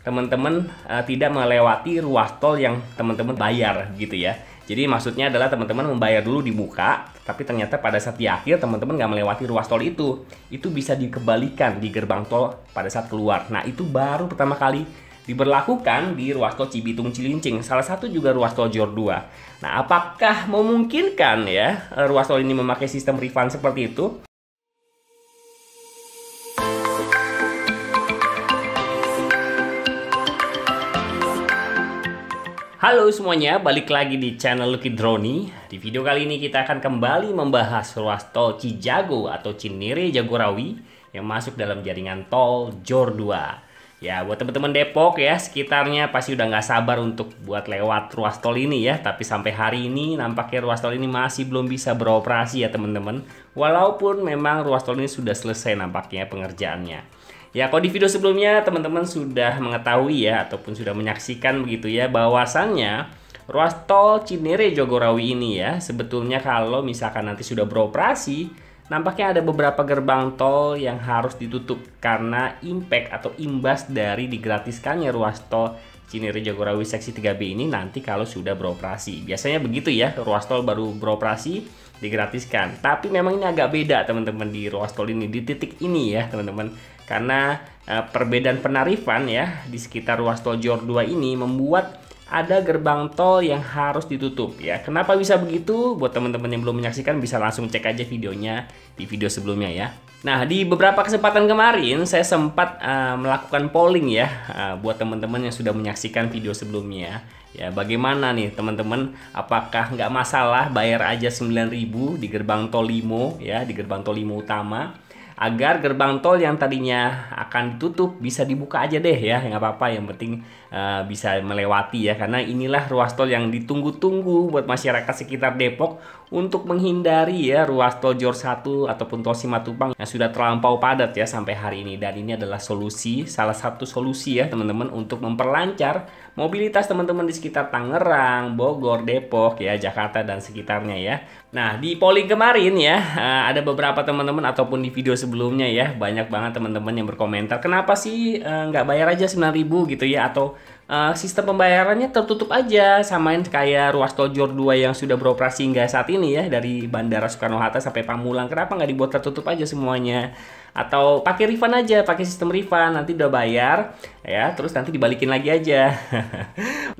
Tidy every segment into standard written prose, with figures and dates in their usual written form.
teman-teman tidak melewati ruas tol yang teman-teman bayar gitu ya. Jadi maksudnya adalah teman-teman membayar dulu di muka, tapi ternyata pada saat di akhir teman-teman nggak melewati ruas tol itu bisa dikembalikan di gerbang tol pada saat keluar. Nah itu baru pertama kali diberlakukan di ruas tol Cibitung Cilincing, salah satu juga ruas tol Jor 2. Nah apakah memungkinkan ya ruas tol ini memakai sistem refund seperti itu? Halo semuanya, balik lagi di channel Lucky Droni. Di video kali ini kita akan kembali membahas ruas tol Cijago atau Cinere Jagorawi yang masuk dalam jaringan tol Jor 2. Ya, buat teman-teman Depok ya, sekitarnya pasti udah nggak sabar untuk buat lewat ruas tol ini ya. Tapi sampai hari ini nampaknya ruas tol ini masih belum bisa beroperasi ya teman-teman. Walaupun memang ruas tol ini sudah selesai nampaknya pengerjaannya. Ya, kalau di video sebelumnya teman-teman sudah mengetahui ya ataupun sudah menyaksikan begitu ya bahwasannya ruas tol Cinere Jagorawi ini ya sebetulnya kalau misalkan nanti sudah beroperasi nampaknya ada beberapa gerbang tol yang harus ditutup karena impact atau imbas dari digratiskannya ruas tol Cinere Jagorawi seksi 3B ini nanti kalau sudah beroperasi. Biasanya begitu ya, ruas tol baru beroperasi digratiskan. Tapi memang ini agak beda teman-teman di ruas tol ini, di titik ini ya teman-teman. Karena perbedaan penarifan ya di sekitar ruas tol Jor 2 ini membuat ada gerbang tol yang harus ditutup ya. Kenapa bisa begitu? Buat teman-teman yang belum menyaksikan bisa langsung cek aja videonya di video sebelumnya ya. Nah, di beberapa kesempatan kemarin saya sempat melakukan polling ya buat teman-teman yang sudah menyaksikan video sebelumnya. Ya, bagaimana nih teman-teman? Apakah nggak masalah bayar aja 9.000 di gerbang tol Limo ya, di gerbang tol Limo utama? Agar gerbang tol yang tadinya akan ditutup bisa dibuka aja deh ya, nggak apa-apa, yang penting bisa melewati ya, karena inilah ruas tol yang ditunggu-tunggu buat masyarakat sekitar Depok untuk menghindari ya ruas tol Jor 1 ataupun tol Simatupang yang sudah terlampau padat ya sampai hari ini. Dan ini adalah solusi, salah satu solusi ya teman-teman untuk memperlancar mobilitas teman-teman di sekitar Tangerang, Bogor, Depok ya, Jakarta dan sekitarnya ya. Nah, di polling kemarin ya ada beberapa teman-teman ataupun di video sebelumnya ya banyak banget teman-teman yang berkomentar kenapa sih nggak bayar aja 9.000 gitu ya, atau sistem pembayarannya tertutup aja samain kayak ruas tol Jor 2 yang sudah beroperasi hingga saat ini ya, dari Bandara Soekarno-Hatta sampai Pamulang. Kenapa nggak dibuat tertutup aja semuanya? Atau pakai refund aja, pakai sistem refund, nanti udah bayar ya terus nanti dibalikin lagi aja.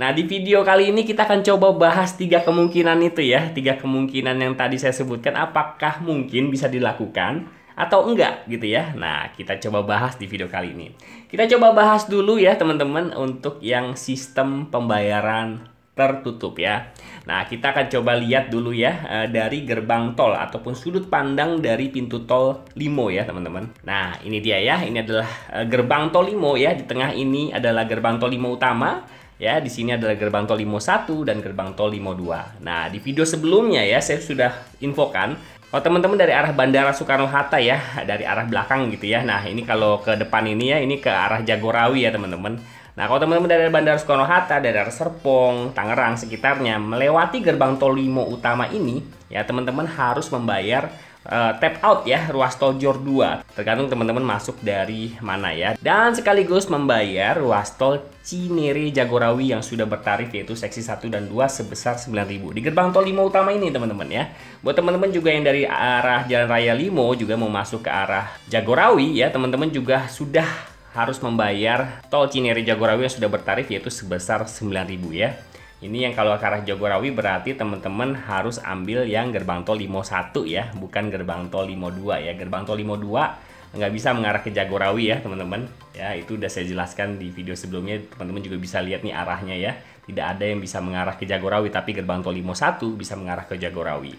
Nah, di video kali ini kita akan coba bahas 3 kemungkinan itu ya, 3 kemungkinan yang tadi saya sebutkan, apakah mungkin bisa dilakukan atau enggak gitu ya. Nah, kita coba bahas di video kali ini. Kita coba bahas dulu ya teman-teman untuk yang sistem pembayaran tertutup ya. Nah, kita akan coba lihat dulu ya dari gerbang tol ataupun sudut pandang dari pintu tol Limo ya teman-teman. Nah, ini dia ya, ini adalah gerbang tol Limo ya. Di tengah ini adalah gerbang tol Limo utama ya. Di sini adalah gerbang tol Limo 1 dan gerbang tol Limo 2. Nah, di video sebelumnya ya saya sudah infokan kalau teman-teman dari arah Bandara Soekarno-Hatta ya, dari arah belakang gitu ya. Nah, ini kalau ke depan ini ya, ini ke arah Jagorawi ya teman-teman. Nah, kalau teman-teman dari Bandara Soekarno-Hatta, dari arah Serpong, Tangerang, sekitarnya, melewati gerbang tol Limo utama ini, ya teman-teman harus membayar tap out ya, ruas tol Jor 2. Tergantung teman-teman masuk dari mana ya. Dan sekaligus membayar ruas tol Cinere Jagorawi yang sudah bertarif yaitu seksi 1 dan 2 sebesar 9.000 di gerbang tol Limo utama ini teman-teman ya. Buat teman-teman juga yang dari arah Jalan Raya Limo juga mau masuk ke arah Jagorawi ya, teman-teman juga sudah harus membayar tol Cinere Jagorawi yang sudah bertarif yaitu sebesar 9.000 ya. Ini yang kalau ke arah Jagorawi berarti teman-teman harus ambil yang gerbang tol Limo 1 ya, bukan gerbang tol Limo 2 ya. Gerbang tol Limo 2 nggak bisa mengarah ke Jagorawi ya teman-teman. Ya, itu udah saya jelaskan di video sebelumnya, teman-teman juga bisa lihat nih arahnya ya. Tidak ada yang bisa mengarah ke Jagorawi, tapi gerbang tol Limo 1 bisa mengarah ke Jagorawi.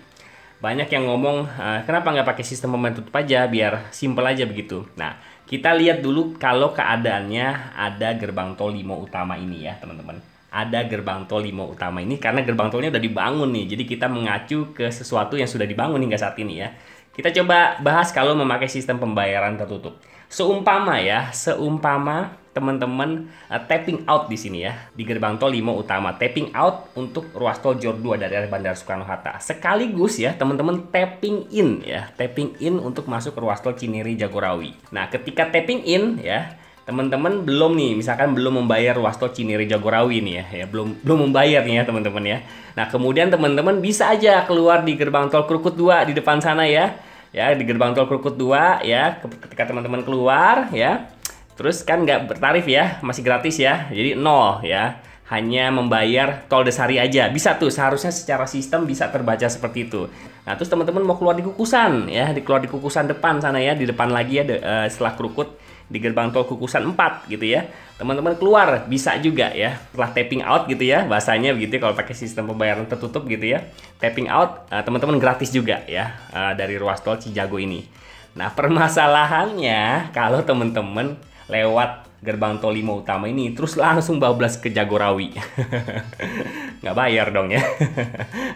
Banyak yang ngomong, kenapa nggak pakai sistem pembayaran tutup aja, biar simple aja begitu. Nah, kita lihat dulu kalau keadaannya ada gerbang tol Limo utama ini ya teman-teman. Ada gerbang tol Limo utama ini karena gerbang tolnya udah dibangun nih. Jadi kita mengacu ke sesuatu yang sudah dibangun hingga saat ini ya. Kita coba bahas kalau memakai sistem pembayaran tertutup. Seumpama teman-teman tapping out di sini ya, di gerbang tol Limo utama, tapping out untuk ruas tol Jor 2 dari arah Bandara Soekarno-Hatta. Sekaligus ya teman-teman tapping in ya, tapping in untuk masuk ke ruas tol Cinere Jagorawi. Nah, ketika tapping in ya, teman-teman belum nih, misalkan belum membayar ruas tol Cinere Jagorawi nih ya, belum membayar nih ya teman-teman ya. Nah kemudian teman-teman bisa aja keluar di gerbang tol Krukut 2 di depan sana ya, di gerbang tol Krukut 2 ya. Ketika teman-teman keluar ya, terus kan nggak bertarif ya, masih gratis ya, jadi nol ya. Hanya membayar tol Desari aja. Bisa tuh, seharusnya secara sistem bisa terbaca seperti itu. Nah, terus teman-teman mau keluar di Kukusan ya, keluar di Kukusan depan sana ya, di depan lagi ya, setelah Krukut di gerbang tol Kukusan 4 gitu ya. Teman-teman keluar bisa juga ya, setelah tapping out gitu ya, bahasanya begitu kalau pakai sistem pembayaran tertutup gitu ya. Tapping out teman-teman gratis juga ya dari ruas tol Cijago ini. Nah, permasalahannya kalau teman-teman lewat gerbang tol 5 utama ini terus langsung bablas ke Jagorawi, nggak bayar dong ya.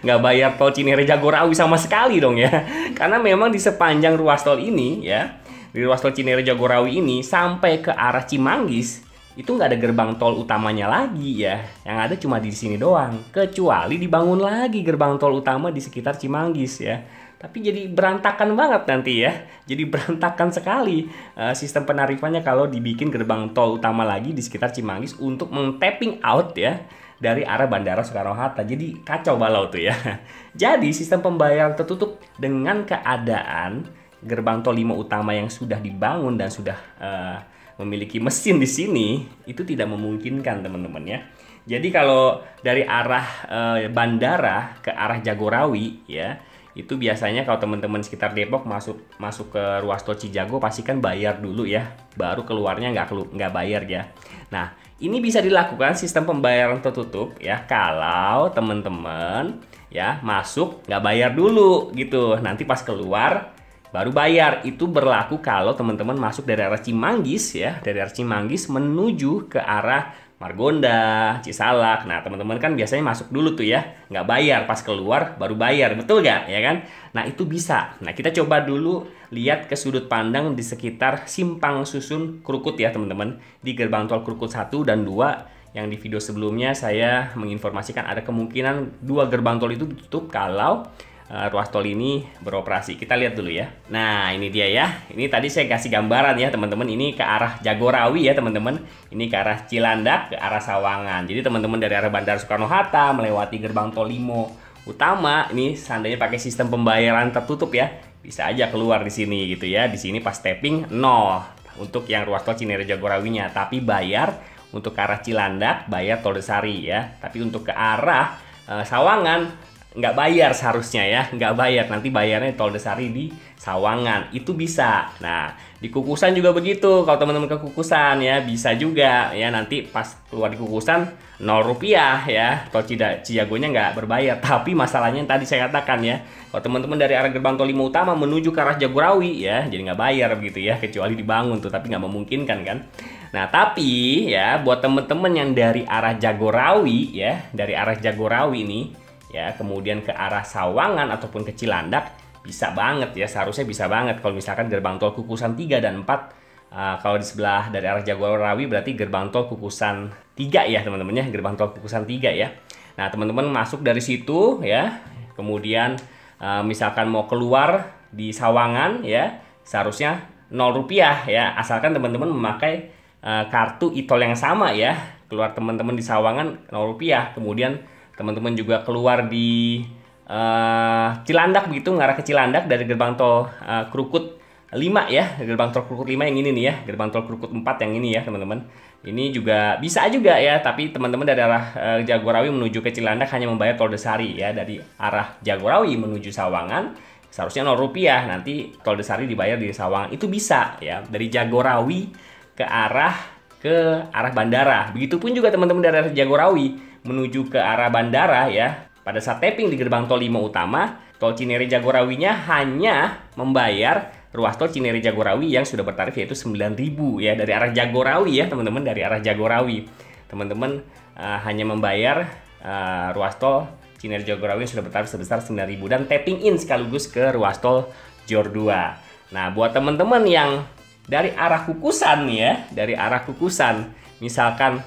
Nggak bayar tol Cinere Jagorawi sama sekali dong ya, karena memang di sepanjang ruas tol ini ya, di ruas tol Cinere Jagorawi ini sampai ke arah Cimanggis itu nggak ada gerbang tol utamanya lagi ya, yang ada cuma di sini doang, kecuali dibangun lagi gerbang tol utama di sekitar Cimanggis ya. Tapi jadi berantakan banget nanti ya. Jadi berantakan sekali sistem penarifannya kalau dibikin gerbang tol utama lagi di sekitar Cimanggis untuk meng-tapping out ya dari arah Bandara Soekarno-Hatta. Jadi kacau balau tuh ya. Jadi sistem pembayaran tertutup dengan keadaan gerbang tol 5 utama yang sudah dibangun dan sudah memiliki mesin di sini itu tidak memungkinkan teman-teman ya. Jadi kalau dari arah bandara ke arah Jagorawi ya, itu biasanya kalau teman-teman sekitar Depok masuk ke ruas tol Cijago pasti kan bayar dulu ya, baru keluarnya nggak bayar ya. Nah ini bisa dilakukan sistem pembayaran tertutup ya kalau teman-teman ya masuk nggak bayar dulu gitu, nanti pas keluar baru bayar. Itu berlaku kalau teman-teman masuk dari arah Cimanggis ya, dari arah Cimanggis menuju ke arah Margonda, Cisalak. Nah teman-teman kan biasanya masuk dulu tuh ya, nggak bayar, pas keluar baru bayar, betul nggak ya kan? Nah itu bisa. Nah kita coba dulu lihat ke sudut pandang di sekitar Simpang Susun Krukut ya teman-teman, di gerbang tol Krukut 1 dan 2. Yang di video sebelumnya saya menginformasikan ada kemungkinan 2 gerbang tol itu ditutup kalau ruas tol ini beroperasi. Kita lihat dulu ya. Nah ini dia ya, ini tadi saya kasih gambaran ya teman-teman, ini ke arah Jagorawi ya teman-teman, ini ke arah Cilandak, ke arah Sawangan. Jadi teman-teman dari arah Bandara Soekarno-Hatta melewati gerbang tol 5 utama, ini seandainya pakai sistem pembayaran tertutup ya, bisa aja keluar di sini gitu ya. Di sini pas tapping 0 untuk yang ruas tol Cinere Jagorawinya, tapi bayar untuk ke arah Cilandak bayar tol Desari ya. Tapi untuk ke arah Sawangan nggak bayar seharusnya ya, nggak bayar, nanti bayarnya tol Desari di Sawangan, itu bisa. Nah di Kukusan juga begitu, kalau teman-teman ke Kukusan ya bisa juga ya, nanti pas keluar di Kukusan 0 rupiah ya, tol Cijagonya nggak berbayar. Tapi masalahnya yang tadi saya katakan ya, kalau teman-teman dari arah gerbang tol 5 utama menuju ke arah Jagorawi ya, jadi nggak bayar begitu ya, kecuali dibangun tuh, tapi nggak memungkinkan kan. Nah tapi ya buat teman-teman yang dari arah Jagorawi ya, dari arah Jagorawi ini ya, kemudian ke arah Sawangan ataupun ke Cilandak, bisa banget ya, seharusnya bisa banget kalau misalkan gerbang tol Kukusan 3 dan 4. Kalau di sebelah dari arah Jagorawi berarti gerbang tol Kukusan 3 ya teman-teman ya, gerbang tol Kukusan 3 ya. Nah teman-teman masuk dari situ ya, kemudian misalkan mau keluar di Sawangan ya, seharusnya 0 rupiah ya, asalkan teman-teman memakai kartu e-tol yang sama ya. Keluar teman-teman di Sawangan 0 rupiah, kemudian teman-teman juga keluar di Cilandak begitu, ngarah ke Cilandak dari gerbang tol Krukut 5 ya, gerbang tol Krukut 5 yang ini nih ya, gerbang tol Krukut 4 yang ini ya teman-teman. Ini juga bisa juga ya, tapi teman-teman dari arah Jagorawi menuju ke Cilandak hanya membayar tol Desari ya, dari arah Jagorawi menuju Sawangan seharusnya 0 rupiah, nanti tol Desari dibayar di Sawangan, itu bisa ya, dari Jagorawi ke arah bandara. Begitupun juga teman-teman dari arah Jagorawi menuju ke arah bandara ya, pada saat tapping di gerbang tol 5 utama, tol Cinere Jagorawinya hanya membayar ruas tol Cinere Jagorawi yang sudah bertarif yaitu 9.000 ya, dari arah Jagorawi ya teman-teman, dari arah Jagorawi teman-teman hanya membayar ruas tol Cinere Jagorawi yang sudah bertarif sebesar 9.000 dan tapping in sekaligus ke ruas tol JOR 2. Nah buat teman-teman yang dari arah Kukusan ya, dari arah Kukusan misalkan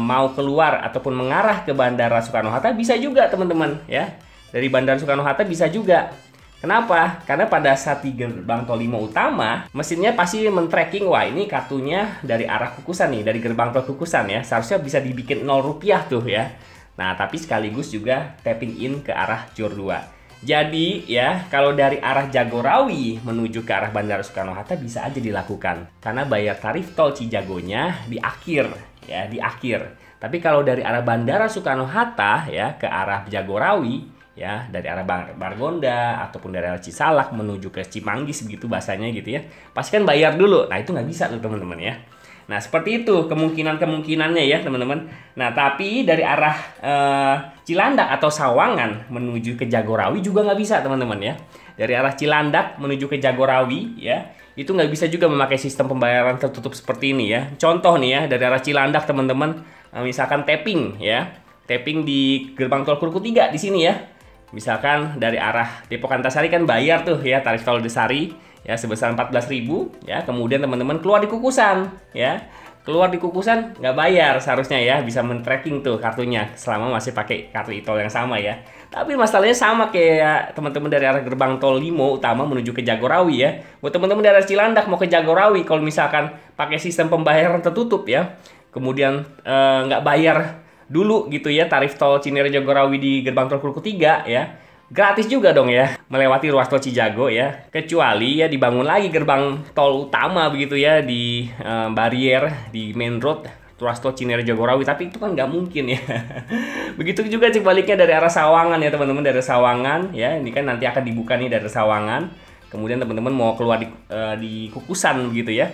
mau keluar ataupun mengarah ke Bandara Soekarno-Hatta bisa juga teman-teman ya, dari Bandara Soekarno-Hatta bisa juga. Kenapa? Karena pada saat di gerbang tol 5 utama, mesinnya pasti men-tracking, wah ini kartunya dari arah kukusan nih, dari gerbang tol kukusan ya. Seharusnya bisa dibikin 0 rupiah tuh ya. Nah, tapi sekaligus juga tapping in ke arah JOR 2. Jadi ya, kalau dari arah Jagorawi menuju ke arah Bandara Soekarno-Hatta bisa aja dilakukan. Karena bayar tarif tol Cijagonya di akhir ya, di akhir. Tapi kalau dari arah Bandara Soekarno-Hatta ya ke arah Jagorawi ya, dari arah Margonda ataupun dari arah Cisalak menuju ke Cimanggis begitu bahasanya gitu ya, pasti kan bayar dulu. Nah itu nggak bisa tuh teman-teman ya. Nah seperti itu kemungkinannya ya teman-teman. Nah tapi dari arah Cilandak atau Sawangan menuju ke Jagorawi juga nggak bisa teman-teman ya. Dari arah Cilandak menuju ke Jagorawi ya, itu nggak bisa juga memakai sistem pembayaran tertutup seperti ini ya. Contoh nih ya, dari arah Cilandak teman-teman, misalkan tapping ya, tapping di gerbang tol Kuruku 3 di sini ya. Misalkan dari arah Depok Antasari kan bayar tuh ya tarif tol Desari ya sebesar 14.000 ya. Kemudian teman-teman keluar di Kukusan ya. Keluar di Kukusan nggak bayar seharusnya ya, bisa men-tracking tuh kartunya selama masih pakai kartu e-tol yang sama ya. Tapi masalahnya sama kayak teman-teman dari arah gerbang tol 5 utama menuju ke Jagorawi ya. Buat teman-teman dari arah Cilandak mau ke Jagorawi, kalau misalkan pakai sistem pembayaran tertutup ya, kemudian nggak bayar dulu gitu ya tarif tol Cinere Jagorawi di gerbang tol Kuruku 3 ya, gratis juga dong ya melewati ruas tol Cijago ya, kecuali ya dibangun lagi gerbang tol utama begitu ya di barier di main road ruas tol Cinere Jagorawi, tapi itu kan nggak mungkin ya. Begitu juga sebaliknya dari arah Sawangan ya teman-teman, dari Sawangan ya, ini kan nanti akan dibuka nih dari Sawangan, kemudian teman-teman mau keluar di Kukusan begitu ya.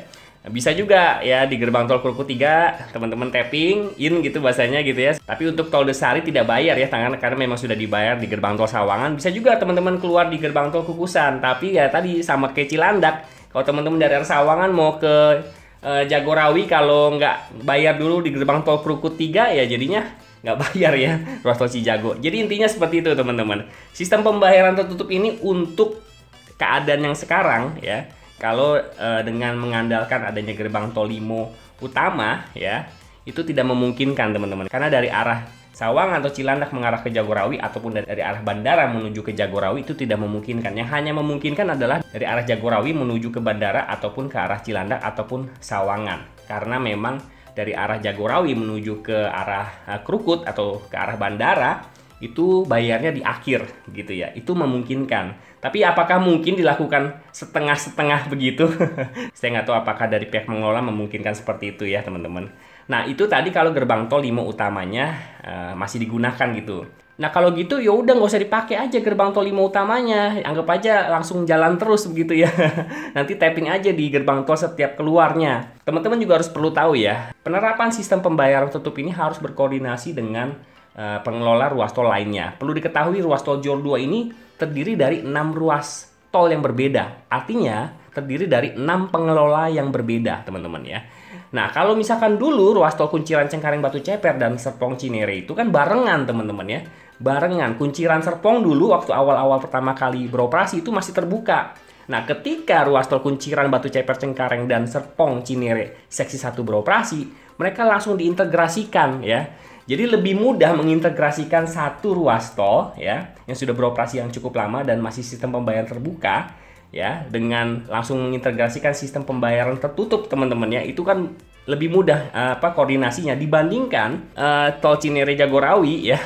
Bisa juga ya di gerbang tol Kuruku 3 teman-teman tapping in gitu bahasanya gitu ya. Tapi untuk tol Desari tidak bayar ya karena memang sudah dibayar di gerbang tol Sawangan. Bisa juga teman-teman keluar di gerbang tol Kukusan. Tapi ya tadi sama kayak Cilandak, kalau teman-teman dari arah Sawangan mau ke Jagorawi, kalau nggak bayar dulu di gerbang tol Kuruku 3 ya jadinya nggak bayar ya ruas tol Cijago. Jadi intinya seperti itu teman-teman. Sistem pembayaran tertutup ini untuk keadaan yang sekarang ya. Kalau dengan mengandalkan adanya gerbang tol 5 utama ya, itu tidak memungkinkan teman-teman. Karena dari arah Sawangan atau Cilandak mengarah ke Jagorawi ataupun dari arah bandara menuju ke Jagorawi itu tidak memungkinkan. Yang hanya memungkinkan adalah dari arah Jagorawi menuju ke bandara ataupun ke arah Cilandak ataupun Sawangan. Karena memang dari arah Jagorawi menuju ke arah Krukut atau ke arah bandara itu bayarnya di akhir gitu ya, itu memungkinkan. Tapi apakah mungkin dilakukan setengah-setengah begitu? Saya nggak tahu apakah dari pihak pengelola memungkinkan seperti itu ya teman-teman. Nah itu tadi kalau gerbang tol 5 utamanya masih digunakan gitu. Nah kalau gitu ya udah nggak usah dipakai aja gerbang tol 5 utamanya, anggap aja langsung jalan terus begitu ya. Nanti tapping aja di gerbang tol setiap keluarnya. Teman-teman juga harus perlu tahu ya, penerapan sistem pembayaran tertutup ini harus berkoordinasi dengan pengelola ruas tol lainnya. Perlu diketahui ruas tol JOR 2 ini terdiri dari 6 ruas tol yang berbeda. Artinya terdiri dari 6 pengelola yang berbeda teman-teman ya. Nah kalau misalkan dulu ruas tol Kunciran Cengkareng Batu Ceper dan Serpong Cinere itu kan barengan teman-teman ya. Barengan. Kunciran Serpong dulu waktu awal-awal pertama kali beroperasi itu masih terbuka. Nah ketika ruas tol Kunciran Batu Ceper Cengkareng dan Serpong Cinere seksi 1 beroperasi, mereka langsung diintegrasikan ya. Jadi lebih mudah mengintegrasikan satu ruas tol ya yang sudah beroperasi yang cukup lama dan masih sistem pembayaran terbuka ya, dengan langsung mengintegrasikan sistem pembayaran tertutup teman-teman ya. Itu kan lebih mudah koordinasinya dibandingkan tol Cinere Jagorawi ya.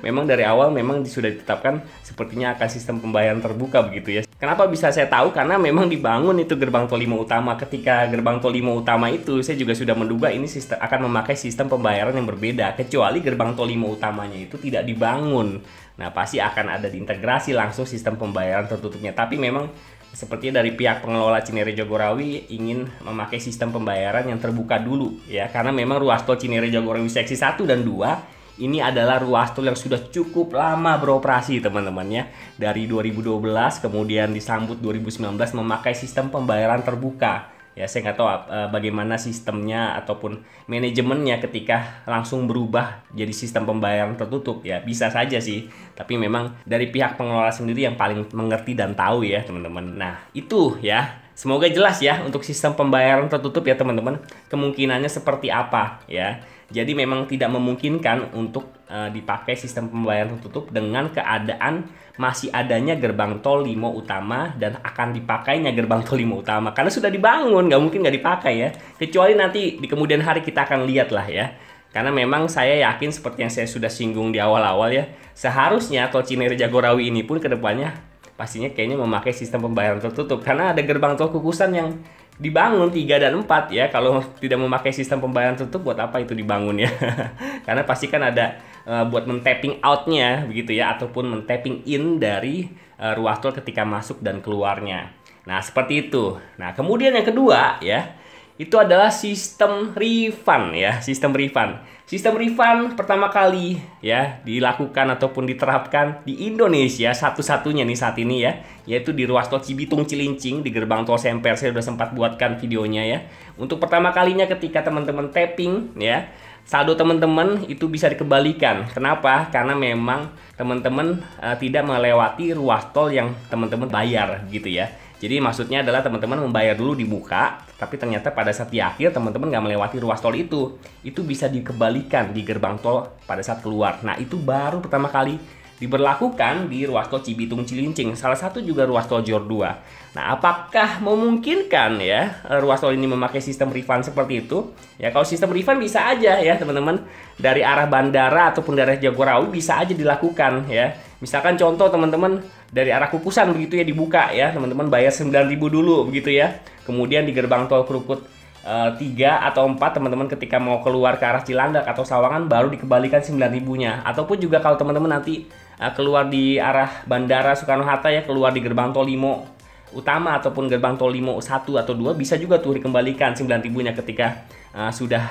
Memang dari awal memang sudah ditetapkan sepertinya akan sistem pembayaran terbuka begitu ya. Kenapa bisa saya tahu? Karena memang dibangun itu gerbang tol 5 utama. Ketika gerbang tol 5 utama itu saya juga sudah menduga ini sistem akan memakai sistem pembayaran yang berbeda, kecuali gerbang tol 5 utamanya itu tidak dibangun. Nah, pasti akan ada diintegrasi langsung sistem pembayaran tertutupnya. Tapi memang sepertinya dari pihak pengelola Cinere Jagorawi ingin memakai sistem pembayaran yang terbuka dulu ya, karena memang ruas tol Cinere Jagorawi seksi 1 dan 2 ini adalah ruas tol yang sudah cukup lama beroperasi teman-teman ya. Dari 2012 kemudian disambut 2019 memakai sistem pembayaran terbuka. Ya saya nggak tahu bagaimana sistemnya ataupun manajemennya ketika langsung berubah jadi sistem pembayaran tertutup ya, bisa saja sih. Tapi memang dari pihak pengelola sendiri yang paling mengerti dan tahu ya teman-teman. Nah itu ya, semoga jelas ya untuk sistem pembayaran tertutup ya teman-teman. Kemungkinannya seperti apa ya. Jadi memang tidak memungkinkan untuk dipakai sistem pembayaran tertutup dengan keadaan masih adanya gerbang tol Limo Utama dan akan dipakainya gerbang tol Limo Utama. Karena sudah dibangun, nggak mungkin nggak dipakai ya. Kecuali nanti di kemudian hari kita akan lihat lah ya. Karena memang saya yakin seperti yang saya sudah singgung di awal-awal ya, seharusnya tol Cinere Jagorawi ini pun kedepannya pastinya kayaknya memakai sistem pembayaran tertutup. Karena ada gerbang tol Kukusan yang dibangun 3 dan 4 ya. Kalau tidak memakai sistem pembayaran tertutup, buat apa itu dibangun ya? Karena pasti kan ada buat men-tapping out-nya begitu ya, ataupun men-tapping in dari ruas tol ketika masuk dan keluarnya. Nah, seperti itu. Nah, kemudian yang kedua ya, itu adalah sistem refund ya, sistem refund. Sistem refund pertama kali ya dilakukan ataupun diterapkan di Indonesia satu-satunya nih saat ini ya, yaitu di ruas tol Cibitung Cilincing di gerbang tol Semper. Saya sudah sempat buatkan videonya ya. Untuk pertama kalinya ketika teman-teman tapping ya, saldo teman-teman itu bisa dikembalikan. Kenapa? Karena memang teman-teman tidak melewati ruas tol yang teman-teman bayar gitu ya. Jadi maksudnya adalah teman-teman membayar dulu dibuka, tapi ternyata pada saat di akhir teman-teman nggak melewati ruas tol itu bisa dikembalikan di gerbang tol pada saat keluar. Nah, itu baru pertama kali diberlakukan di ruas tol Cibitung Cilincing, salah satu juga ruas tol JOR 2. Nah, apakah memungkinkan ya ruas tol ini memakai sistem refund seperti itu? Ya, kalau sistem refund bisa aja ya teman-teman, dari arah bandara ataupun dari Jagorawi bisa aja dilakukan ya. Misalkan contoh teman-teman dari arah Kukusan begitu ya, dibuka ya, teman-teman bayar 9.000 dulu begitu ya. Kemudian di gerbang tol Krukut 3 atau 4 teman-teman ketika mau keluar ke arah Cilandak atau Sawangan baru dikembalikan 9.000-nya. Ataupun juga kalau teman-teman nanti keluar di arah Bandara Soekarno-Hatta ya, keluar di gerbang tol Limo Utama ataupun gerbang tol Limo 1 atau 2 bisa juga tuh dikembalikan 9.000-nya ketika sudah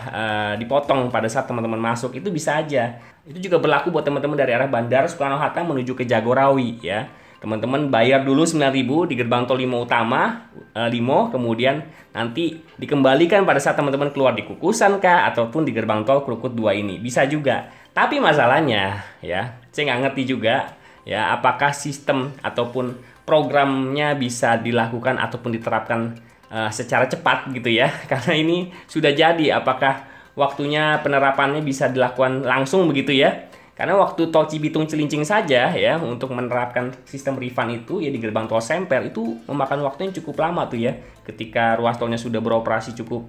dipotong pada saat teman-teman masuk. Itu bisa aja. Itu juga berlaku buat teman-teman dari arah Bandara Soekarno-Hatta menuju ke Jagorawi ya. Teman-teman bayar dulu 9.000 di gerbang tol Limo Utama Limo, kemudian nanti dikembalikan pada saat teman-teman keluar di Kukusan kah ataupun di gerbang tol Krukut 2 ini. Bisa juga. Tapi masalahnya ya, saya nggak ngerti juga ya apakah sistem ataupun programnya bisa dilakukan ataupun diterapkan secara cepat gitu ya. Karena ini sudah jadi, apakah waktunya penerapannya bisa dilakukan langsung begitu ya. Karena waktu tol Cibitung Cilincing saja ya, untuk menerapkan sistem refund itu ya di gerbang tol Semper itu memakan waktu yang cukup lama tuh ya. Ketika ruas tolnya sudah beroperasi cukup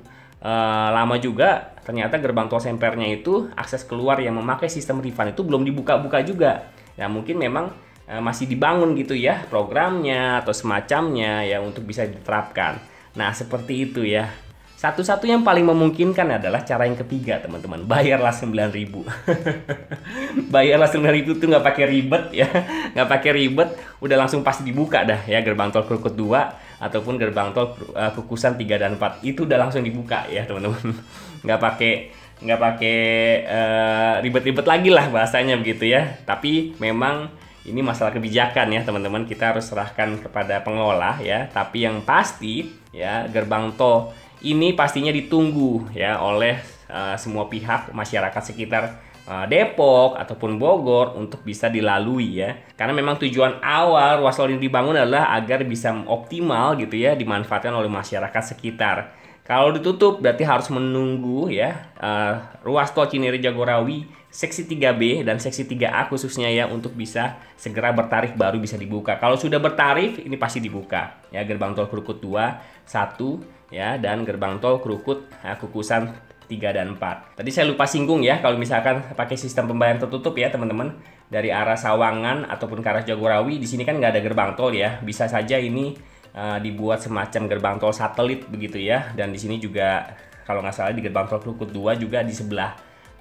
lama juga, ternyata gerbang tol Sempernya itu akses keluar yang memakai sistem refund itu belum dibuka-buka juga. Ya mungkin memang masih dibangun gitu ya programnya atau semacamnya ya untuk bisa diterapkan. Nah, seperti itu ya. Satu-satu yang paling memungkinkan adalah cara yang ketiga, teman-teman. Bayarlah 9.000. Bayarlah 9.000 tuh nggak pakai ribet ya. Nggak pakai ribet, udah langsung pasti dibuka dah ya gerbang tol Krukut 2 ataupun gerbang tol Kukusan 3 dan 4. Itu udah langsung dibuka ya, teman-teman. Nggak pakai ribet-ribet lagi lah bahasanya begitu ya. Tapi memang ini masalah kebijakan ya teman-teman, kita harus serahkan kepada pengelola ya. Tapi yang pasti ya gerbang tol ini pastinya ditunggu ya oleh semua pihak masyarakat sekitar Depok ataupun Bogor untuk bisa dilalui ya. Karena memang tujuan awal ruas tol ini dibangun adalah agar bisa optimal gitu ya dimanfaatkan oleh masyarakat sekitar. Kalau ditutup berarti harus menunggu ya ruas tol Cinere Jagorawi seksi 3B dan seksi 3A khususnya ya untuk bisa segera bertarif baru bisa dibuka. Kalau sudah bertarif ini pasti dibuka ya gerbang tol Krukut 2, 1 ya dan gerbang tol Krukut Kukusan 3 dan 4. Tadi saya lupa singgung ya, kalau misalkan pakai sistem pembayaran tertutup ya teman-teman, dari arah Sawangan ataupun ke arah Jagorawi, di sini kan nggak ada gerbang tol ya. Bisa saja ini dibuat semacam gerbang tol satelit begitu ya. Dan di sini juga kalau nggak salah di gerbang tol Krukut 2 juga di sebelah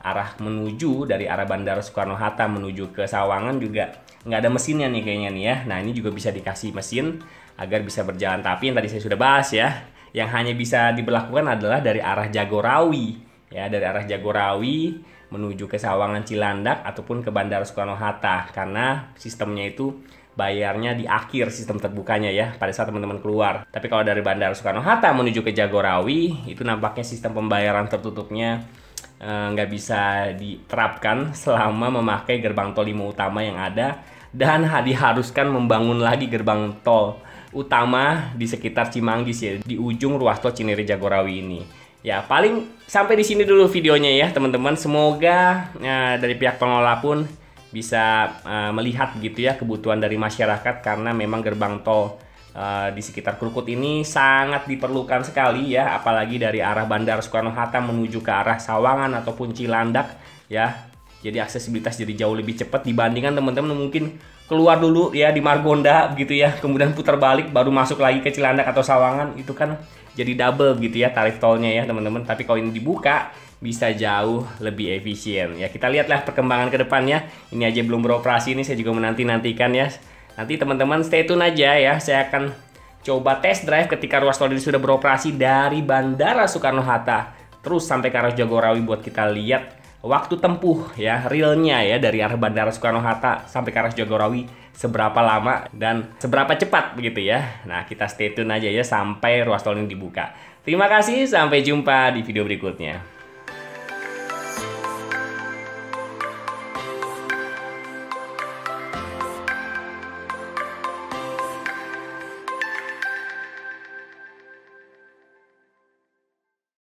arah menuju dari arah Bandara Soekarno-Hatta menuju ke Sawangan juga nggak ada mesinnya nih kayaknya nih ya. Nah, ini juga bisa dikasih mesin agar bisa berjalan. Tapi yang tadi saya sudah bahas ya, yang hanya bisa diberlakukan adalah dari arah Jagorawi ya, dari arah Jagorawi menuju ke Sawangan Cilandak ataupun ke Bandara Soekarno-Hatta, karena sistemnya itu bayarnya di akhir sistem terbukanya ya pada saat teman-teman keluar. Tapi kalau dari Bandara Soekarno-Hatta menuju ke Jagorawi itu nampaknya sistem pembayaran tertutupnya nggak bisa diterapkan selama memakai gerbang tol Limo Utama yang ada, dan diharuskan membangun lagi gerbang tol utama di sekitar Cimanggis ya, di ujung ruas tol Cinere Jagorawi ini. Ya, paling sampai di sini dulu videonya ya, teman-teman. Semoga dari pihak pengelola pun bisa melihat gitu ya kebutuhan dari masyarakat, karena memang gerbang tol di sekitar Krukut ini sangat diperlukan sekali ya, apalagi dari arah Bandara Soekarno-Hatta menuju ke arah Sawangan ataupun Cilandak ya. Jadi aksesibilitas jadi jauh lebih cepat dibandingkan teman-teman mungkin keluar dulu ya di Margonda gitu ya, kemudian putar balik baru masuk lagi ke Cilandak atau Sawangan, itu kan jadi double gitu ya tarif tolnya ya teman-teman. Tapi kalau ini dibuka bisa jauh lebih efisien ya. Kita lihatlah perkembangan ke depannya. Ini aja belum beroperasi, ini saya juga menanti-nantikan ya. Nanti teman-teman stay tune aja ya, saya akan coba test drive ketika ruas tol ini sudah beroperasi dari Bandara Soekarno-Hatta terus sampai ke arah Jagorawi, buat kita lihat waktu tempuh ya realnya ya dari arah Bandara Soekarno-Hatta sampai ke arah Jagorawi seberapa lama dan seberapa cepat begitu ya. Nah, kita stay tune aja ya sampai ruas tol ini dibuka. Terima kasih, sampai jumpa di video berikutnya.